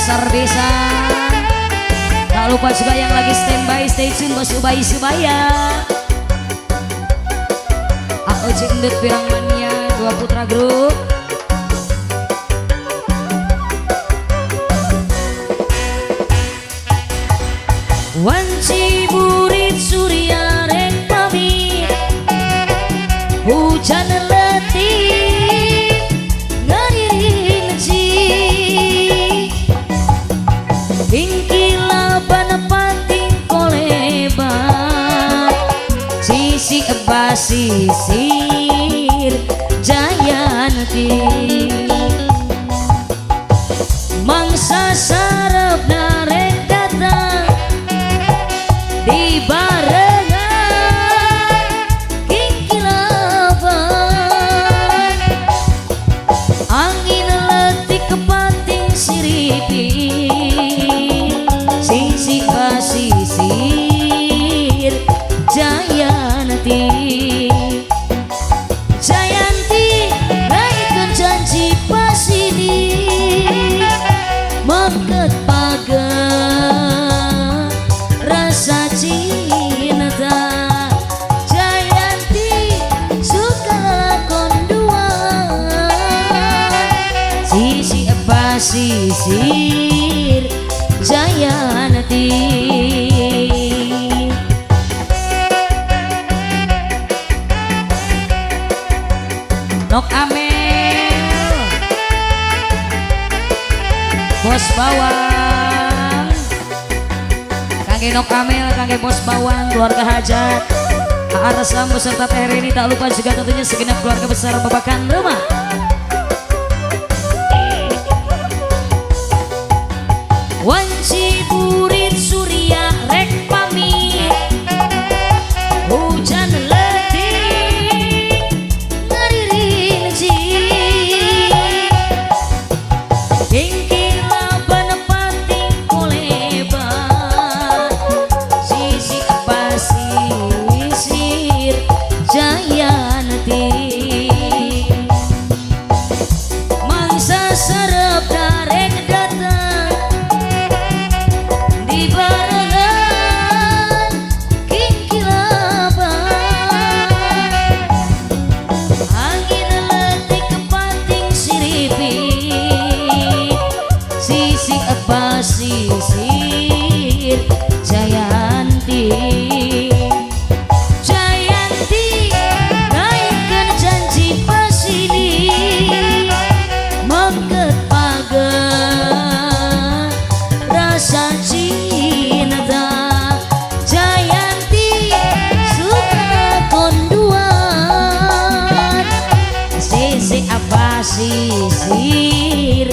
besar desa. Tak lupa juga yang lagi standby, stay tune bos Ubay Subaya. Aku Cindut Pirang Mania, Dua Putra Group. Wanci burit surya rek pamit, hujan letih ngadirin ji, ingkila panepating kolebat, sisi basisir Jayanti, mangsa sarep narek datang di barengan kingkilaban, angin letik kepating siripi, sisi basisir Jayanti. Jayanti naikkan janji pasidi mengket pagar rasa cinta. Jayanti suka lakon dua, sisi basisir Jayanti. Nok Amel, Bos Bawang, kangge Nok Amel, kangge Bos Bawang, keluarga hajat, Arsam beserta Teh Reni, tak lupa juga tentunya segenap keluarga besar Babakan Rumah. Wanci burit surya rek pamit, hujan letih ngadirin ji, ingkila panepating kolebat, sisi basisir Jayanti, mangsa sarep darek datang di barengan kingkilaban, angin letik kepating siripi, sisi basisir Jayanti. Jayanti naikkan janji pasini mengket pagar rasa cinta. Jayanti suka konduan, sisi basisir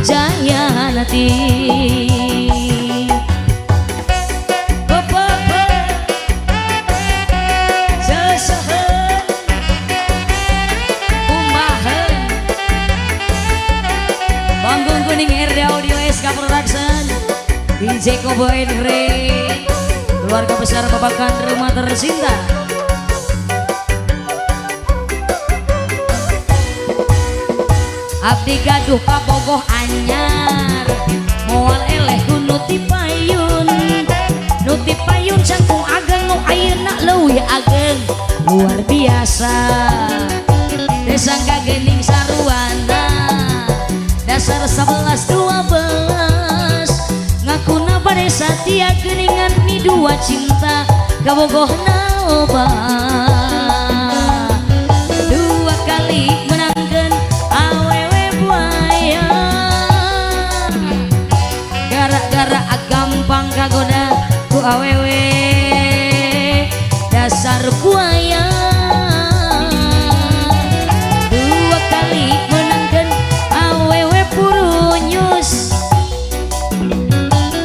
Jayanti. Sesehen umbahan Panggung Kuning RD Audio SK Production, DJ Kobo Henry, keluarga besar Babakan Rumah tercinta. Abdi gaduh kabogoh anyar, moal eleh ku nuti payun, nuti payun cangkung ageng nu ayeuna leuwih ageng luar biasa. Desa Gagening Saruana dasar 11-12 ngakuna bade satia geuningan ni dua cinta kabogohna loba, dua kali menangkeun awewe buaya, gara-gara gampang kagoda ku awewe dasar buaya, dua kali menangkeun awewe purunyus,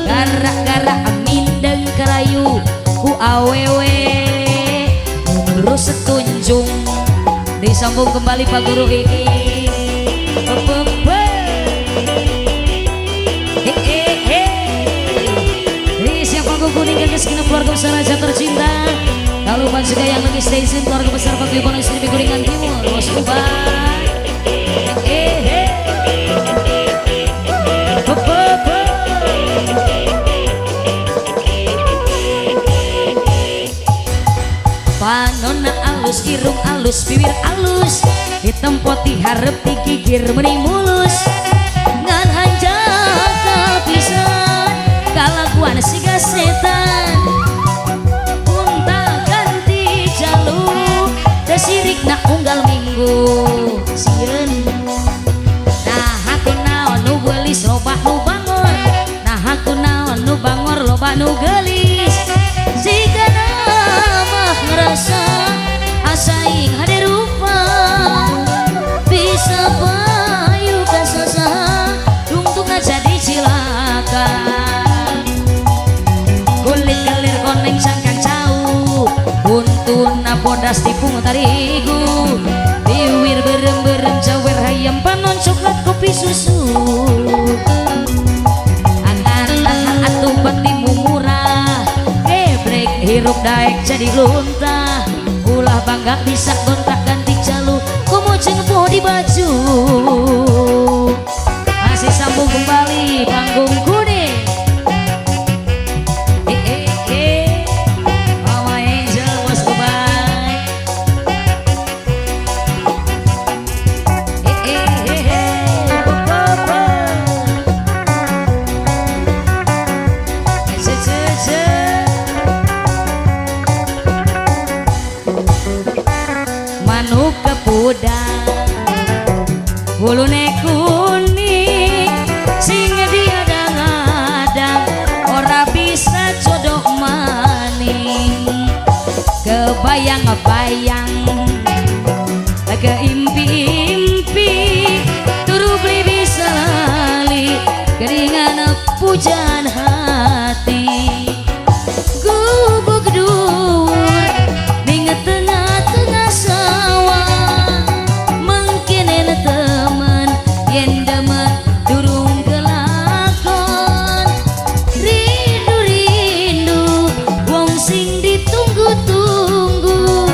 gara-gara mindeng kerayu ku awewe terus setunjung. Disambung kembali Pak Guru ini. Siapa Panggung Kuning dan segenap keluarga besar aja tercinta. Tak lupa juga yang lagi stay tune keluarga besar Paguyuban Istri Kuningan Timur, Bos Ubay. panonna alus irung alus bibir alus hitam putih harap digigir meni mulus ngan hanjak pisan kalakuan siga setan unta ganti jalur desirik nak unggal minggu sieun nah aku naon nu gelis loba nu bangor nah aku naon nu bangor loba nu gelis jika nama ngerasa asaing hadir rupa bisa payu kasasa untuk jadi cilaka kulit galir koneng sangkan jauh untun napodas tipung tarigu biwir berem-berem jawer hayam panon coklat kopi susu akan atuh batimu murah gebrek hirup daek jadi luntah ulah bangga bisa gontak ganti jalur kumu jengpo di baju masih sambung kembali panggung kuning Mama Angel bos goodbye manuk kepudang bulune kuning singa diadang-adang ora bisa jodoh maning kebayang-bayang keimpi-impi turu beli bisa lali keringan pujan hati gubuk dur ninget tengah-tengah sawah mungkin enak teman yen demen durung kelakon rindu-rindu wong sing ditunggu-tunggu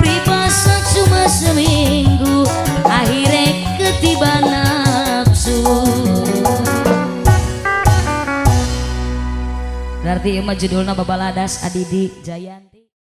pripasa cuma seminggu akhirnya ketiba nafsu berarti emang judulnya Babaladas Adidi Jayanti.